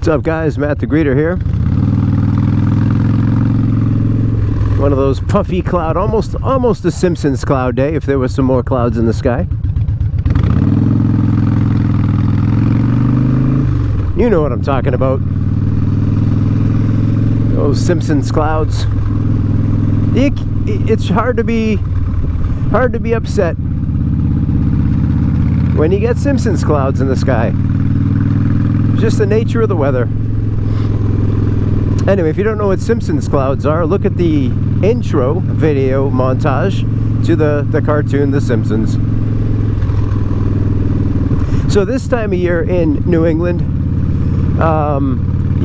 What's up, guys? Matt the Greeter here. One of those puffy cloud, almost a Simpsons cloud day if there was some more clouds in the sky. You know what I'm talking about. Those Simpsons clouds. It's hard to be upset when you get Simpsons clouds in the sky. Just the nature of the weather. Anyway, if you don't know what Simpsons clouds are, look at the intro video montage to the cartoon The Simpsons. So this time of year in New England,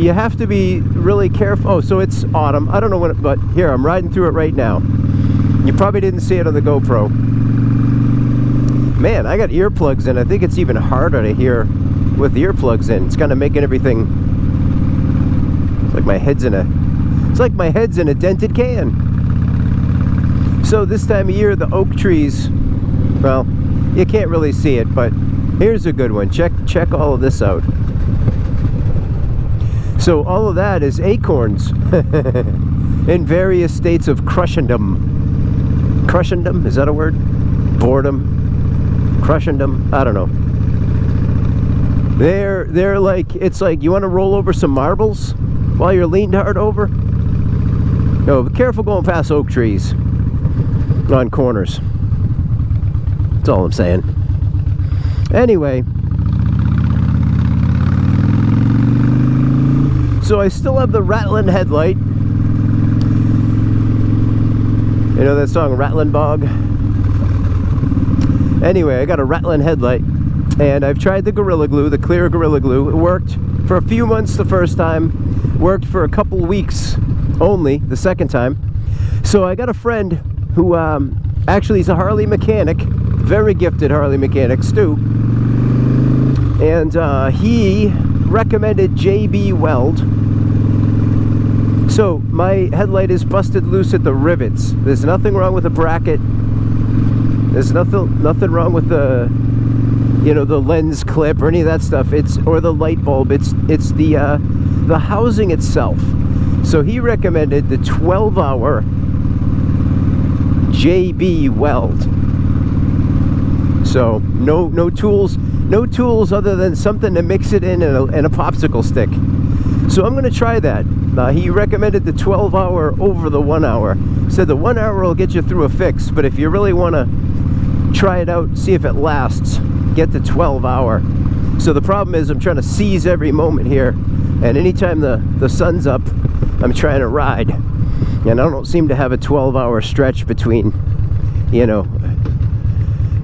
you have to be really careful. Oh, so it's autumn. I don't know when, but here, I'm riding through it right now. You probably didn't see it on the GoPro. Man, I got earplugs in. I think it's even harder to hear with the earplugs in. It's kind of making everything. It's like my head's in a dented can. So this time of year, the oak trees, well, you can't really see it, but here's a good one. Check all of this out. So all of that is acorns in various states of crushindom. Crushindom, is that a word? Boredom. Crushindom, I don't know. They're like, it's like, you want to roll over some marbles while you're leaned hard over? No, be careful going past oak trees on corners. That's all I'm saying. Anyway, so I still have the rattling headlight. You know that song, Rattlin' Bog? Anyway, I got a rattling headlight, and I've tried the Gorilla Glue, the clear Gorilla Glue. It worked for a few months the first time, worked for a couple weeks only the second time. So I got a friend who actually is a Harley mechanic, very gifted Harley mechanic, Stu, and he recommended JB Weld. So my headlight is busted loose at the rivets. There's nothing wrong with the bracket. There's nothing wrong with the, you know, the lens clip or any of that stuff. Or the light bulb. It's the housing itself. So he recommended the 12-hour JB Weld. So no tools other than something to mix it in and a popsicle stick. So I'm going to try that. He recommended the 12-hour over the 1 hour. Said the 1 hour will get you through a fix, but if you really want to try it out, see if it lasts, get the 12-hour. So the problem is I'm trying to seize every moment here, and anytime the sun's up, I'm trying to ride, and I don't seem to have a 12-hour stretch between, you know,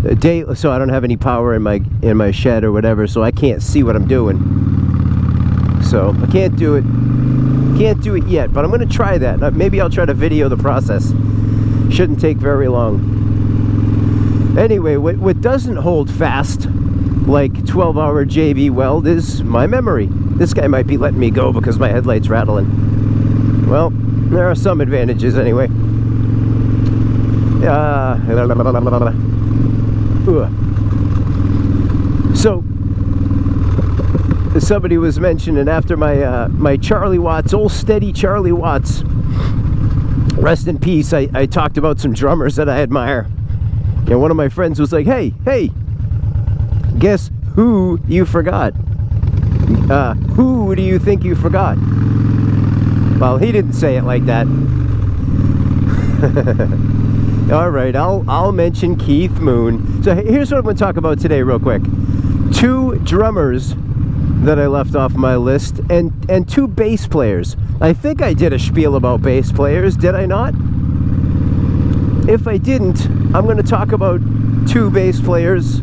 a day. So I don't have any power in my shed or whatever, so I can't see what I'm doing. So I can't do it yet, but I'm going to try that. Maybe I'll try to video the process. Shouldn't take very long. Anyway, what doesn't hold fast like 12-hour JB Weld is my memory. This guy might be letting me go because my headlight's rattling. Well, there are some advantages anyway. So somebody was mentioning after my Charlie Watts, old steady Charlie Watts, rest in peace, I talked about some drummers that I admire. And one of my friends was like, hey, guess who you forgot? Who do you think you forgot? Well, he didn't say it like that. Alright, I'll mention Keith Moon. So here's what I'm going to talk about today real quick. 2 drummers that I left off my list, and 2 bass players. I think I did a spiel about bass players, did I not? If I didn't, I'm going to talk about 2 bass players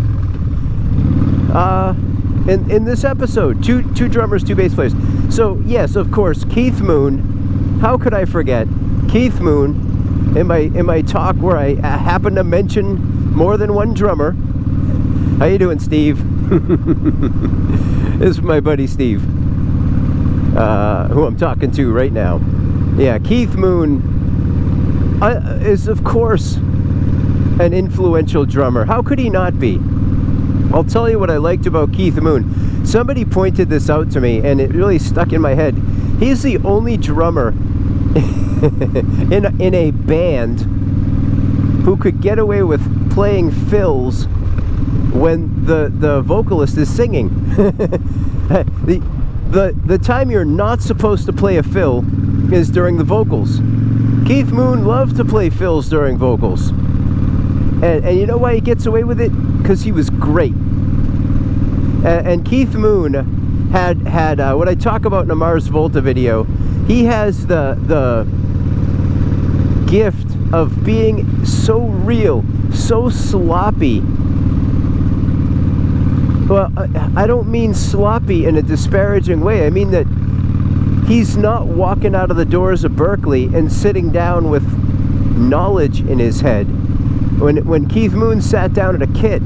in this episode. Two drummers, 2 bass players. So yes, of course, Keith Moon. How could I forget Keith Moon in my talk where I happened to mention more than one drummer? How you doing, Steve? This is my buddy Steve, who I'm talking to right now. Yeah, Keith Moon is, of course, an influential drummer. How could he not be? I'll tell you what I liked about Keith Moon. somebody pointed this out to me, and it really stuck in my head. He's the only drummer in a band who could get away with playing fills when the vocalist is singing. The time you're not supposed to play a fill is during the vocals. Keith Moon loved to play fills during vocals. And you know why he gets away with it? Because he was great. And Keith Moon had what I talk about in a Mars Volta video. He has the gift of being so real, so sloppy. Well, I don't mean sloppy in a disparaging way. I mean that he's not walking out of the doors of Berkeley and sitting down with knowledge in his head. When Keith Moon sat down at a kit,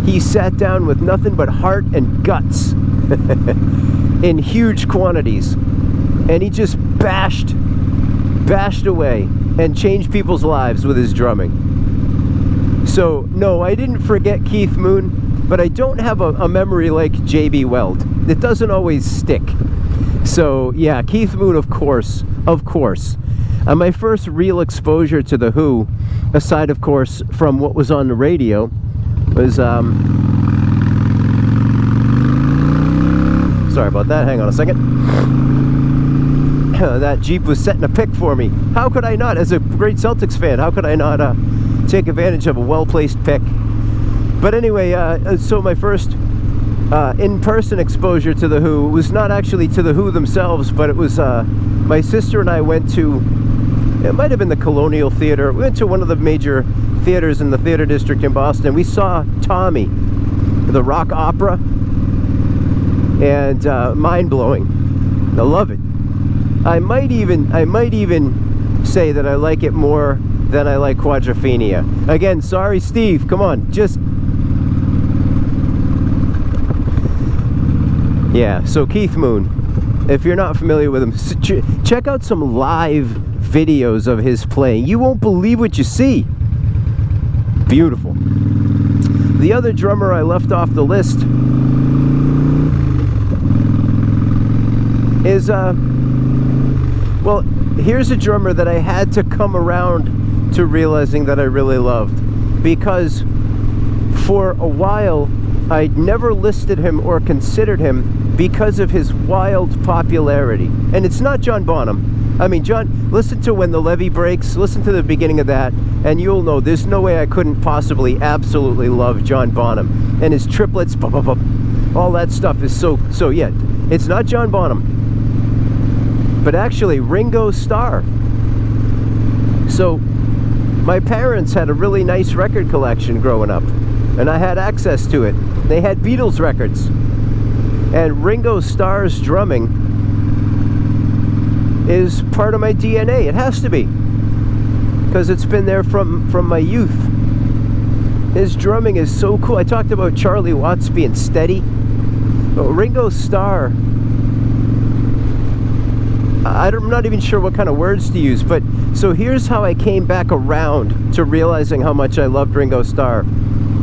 he sat down with nothing but heart and guts in huge quantities. And he just bashed away and changed people's lives with his drumming. So, no, I didn't forget Keith Moon, but I don't have a memory like J.B. Weld. It doesn't always stick. So, yeah, Keith Moon, of course. My first real exposure to The Who, aside, of course, from what was on the radio, was, sorry about that, hang on a second. That Jeep was setting a pick for me. How could I not, as a great Celtics fan, how could I not take advantage of a well-placed pick? But anyway, so my first in-person exposure to The Who was not actually to The Who themselves, but it was my sister and I went to, it might have been the Colonial Theater. We went to one of the major theaters in the theater district in Boston. We saw Tommy, the rock opera, and mind-blowing. I love it. I might even say that I like it more than I like Quadrophenia. Again, sorry, Steve. Come on, just. Yeah, so Keith Moon, if you're not familiar with him, check out some live videos of his playing. You won't believe what you see. Beautiful. The other drummer I left off the list is, well, here's a drummer that I had to come around to realizing that I really loved, because for a while I'd never listed him or considered him because of his wild popularity. And it's not John Bonham. I mean, John, listen to When the Levee Breaks, listen to the beginning of that, and you'll know there's no way I couldn't possibly absolutely love John Bonham. And his triplets, all that stuff is so yeah, it's not John Bonham, but actually Ringo Starr. So my parents had a really nice record collection growing up, and I had access to it. They had Beatles records, and Ringo Starr's drumming is part of my DNA. It has to be, because it's been there from my youth. His drumming is so cool. I talked about Charlie Watts being steady, but Ringo Starr, I'm not even sure what kind of words to use, but so here's how I came back around to realizing how much I loved Ringo Starr.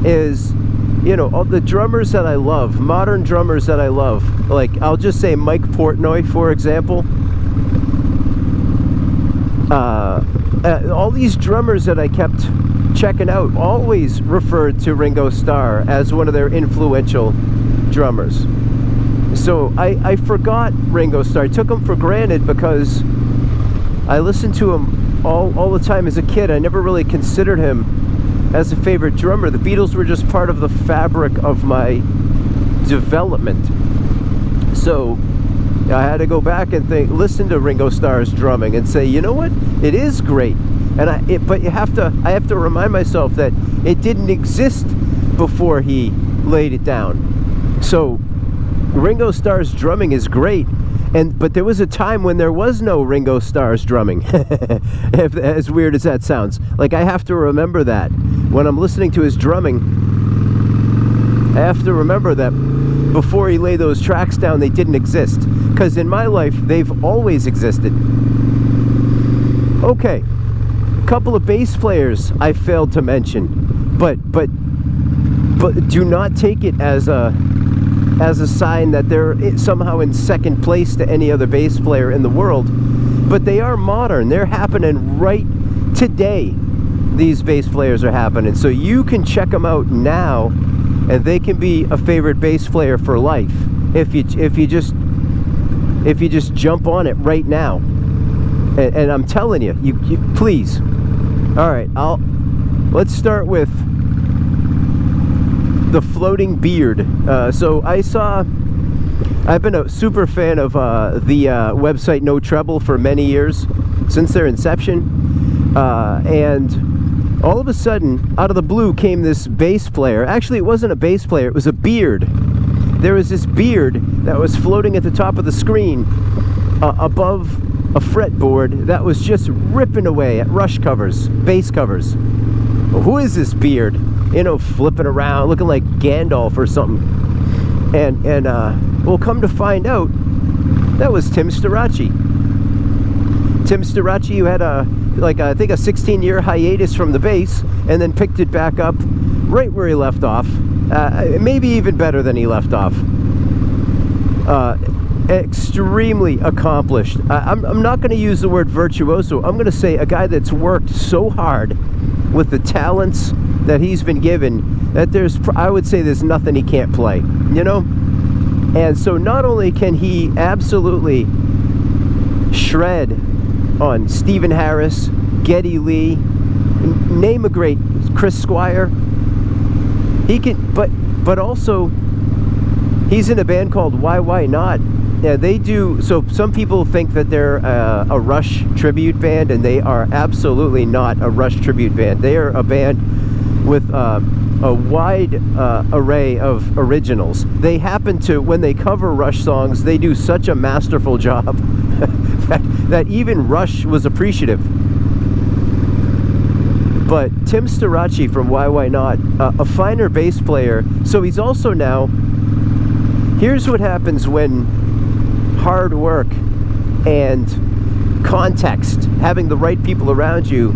Is, you know, all the drummers that I love, modern drummers that I love, like I'll just say Mike Portnoy, for example. All these drummers that I kept checking out always referred to Ringo Starr as one of their influential drummers. So I forgot Ringo Starr. I took him for granted because I listened to him all the time as a kid. I never really considered him as a favorite drummer. The Beatles were just part of the fabric of my development. So I had to go back and listen to Ringo Starr's drumming and say, you know what, it is great. And but I have to remind myself that it didn't exist before he laid it down. So Ringo Starr's drumming is great, but there was a time when there was no Ringo Starr's drumming. As weird as that sounds, like I have to remember that when I'm listening to his drumming. I have to remember that before he laid those tracks down, they didn't exist, because in my life they've always existed. Okay, a couple of bass players I failed to mention, but do not take it as a as a sign that they're somehow in second place to any other bass player in the world. But they are modern. They're happening right today. These bass players are happening. So you can check them out now, and they can be a favorite bass player for life if you just jump on it right now. And I'm telling you, you please. All right, let's start with the Floating Beard. So I've been a super fan of the website No Trouble for many years, since their inception, and all of a sudden, out of the blue, came this bass player. Actually, it wasn't a bass player, it was a beard. There was this beard that was floating at the top of the screen above a fretboard that was just ripping away at Rush covers, bass covers. Who is this beard? You know, flipping around, looking like Gandalf or something. And well, come to find out, that was Tim Starace. Tim Starace, who had I think a 16-year hiatus from the bass, and then picked it back up right where he left off. Maybe even better than he left off. Extremely accomplished. I'm not going to use the word virtuoso. I'm going to say a guy that's worked so hard with the talents that he's been given that I would say there's nothing he can't play, you know? And so not only can he absolutely shred on Stephen Harris, Geddy Lee, name a great, Chris Squire, he can, but also he's in a band called YYNOT. Yeah, they do. So some people think that they're a Rush tribute band, and they are absolutely not a Rush tribute band. They are a band with a wide array of originals. They happen to, when they cover Rush songs, they do such a masterful job that even Rush was appreciative. But Tim Starace from YYNOT, a finer bass player. So he's also now, here's what happens when hard work and context, having the right people around you,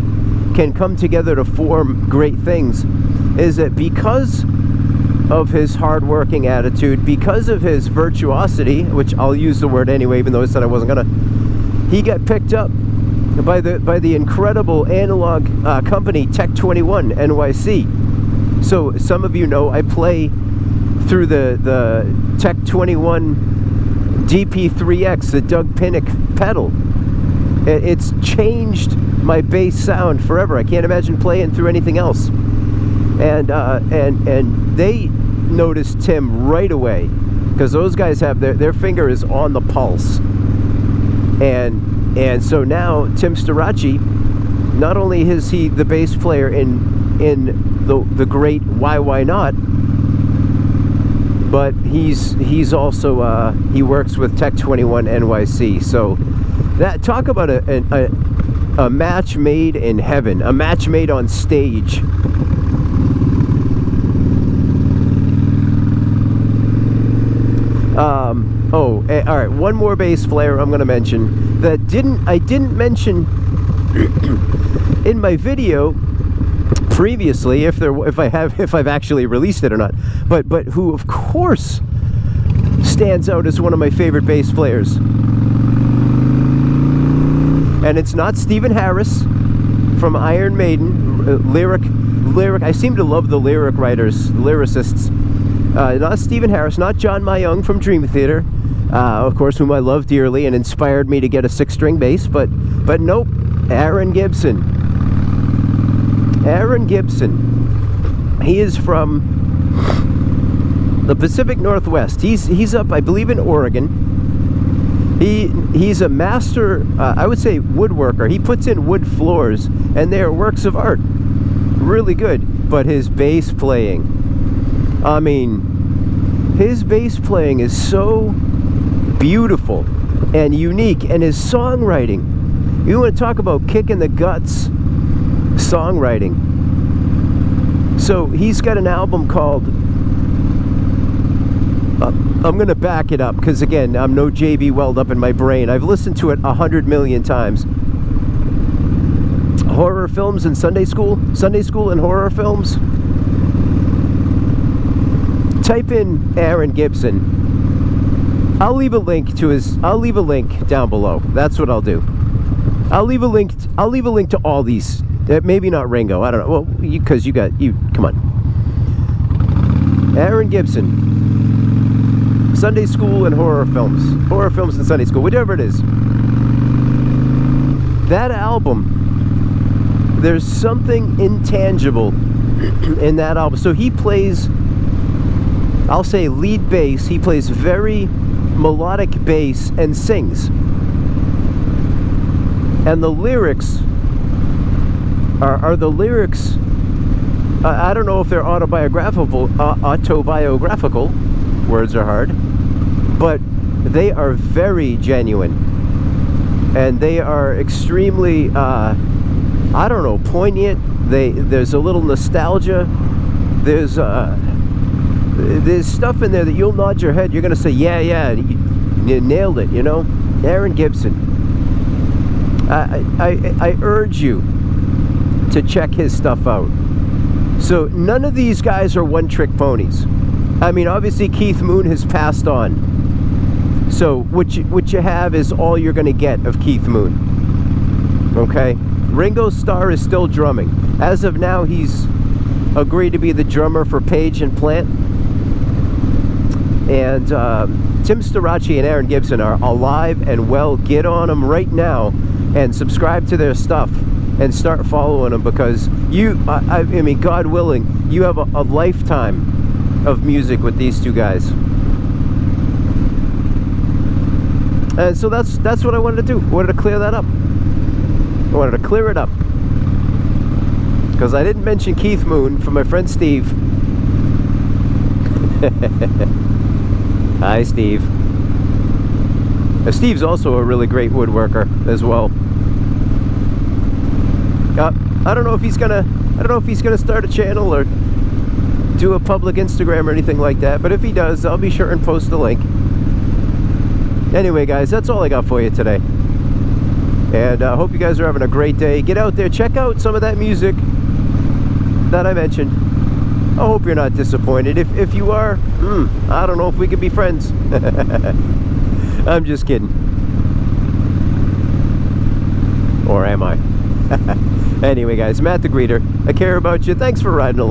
can come together to form great things, is that because of his hard-working attitude, because of his virtuosity, which I'll use the word anyway, even though I said I wasn't gonna, he got picked up by the incredible analog company Tech 21 NYC. So some of you know I play through the Tech 21 DP3X, the Doug Pinnick pedal. It's changed my bass sound forever. I can't imagine playing through anything else. And they noticed Tim right away, because those guys have their finger is on the pulse. And so now Tim Starace, not only is he the bass player in the great YYNOT, but he's also he works with Tech 21 NYC. So that, talk about a match made in heaven, a match made on stage. All right, one more bass player I'm going to mention that I didn't mention in my video previously, if I've actually released it or not, but who of course stands out as one of my favorite bass players, and it's not Stephen Harris from Iron Maiden. Lyric. I seem to love the lyric writers, lyricists. Not Stephen Harris, not John Mayung from Dream Theater, of course, whom I love dearly and inspired me to get a 6-string bass, but nope, Aaron Gibson. Aaron Gibson. He is from the Pacific Northwest. He's up, I believe, in Oregon. He's a master, I would say, woodworker. He puts in wood floors, and they are works of art. Really good. But his bass playing, I mean, his bass playing is so beautiful and unique, and his songwriting, you want to talk about kick in the guts songwriting. So he's got an album called I'm going to back it up, because again, I'm no JB Weld up in my brain. I've listened to it 100 million times. Horror films and Sunday school and horror films. type in Aaron Gibson. I'll leave a link down below. That's what I'll do. I'll leave a link to all these. Maybe not Ringo. I don't know. Well, because you come on. Aaron Gibson. Sunday school and horror films and Sunday school, whatever it is. That album, there's something intangible in that album. So he plays, I'll say lead bass. He plays very melodic bass and sings. And the lyrics are the lyrics, I don't know if they're autobiographical, words are hard, but they are very genuine. And they are extremely, I don't know, poignant. There's a little nostalgia. There's stuff in there that you'll nod your head. You're going to say, yeah, you nailed it, you know? Aaron Gibson. I urge you to check his stuff out. So none of these guys are one-trick ponies. I mean, obviously Keith Moon has passed on. So what you have is all you're going to get of Keith Moon. Okay? Ringo Starr is still drumming. As of now, he's agreed to be the drummer for Page and Plant. And Tim Starace and Aaron Gibson are alive and well. Get on them right now and subscribe to their stuff and start following them, because I mean, God willing, you have a lifetime of music with these two guys. And so that's what I wanted to do. I wanted to clear that up. I wanted to clear it up. Because I didn't mention Keith Moon from my friend Steve. Hi, Steve. Steve's also a really great woodworker as well. I don't know if he's gonna start a channel or do a public Instagram or anything like that, but if he does, I'll be sure and post the link. Anyway, guys, that's all I got for you today. And I hope you guys are having a great day. Get out there, check out some of that music that I mentioned. I hope you're not disappointed. If you are, I don't know if we could be friends. I'm just kidding. Or am I? Anyway, guys, Matt the Greeter. I care about you. Thanks for riding along.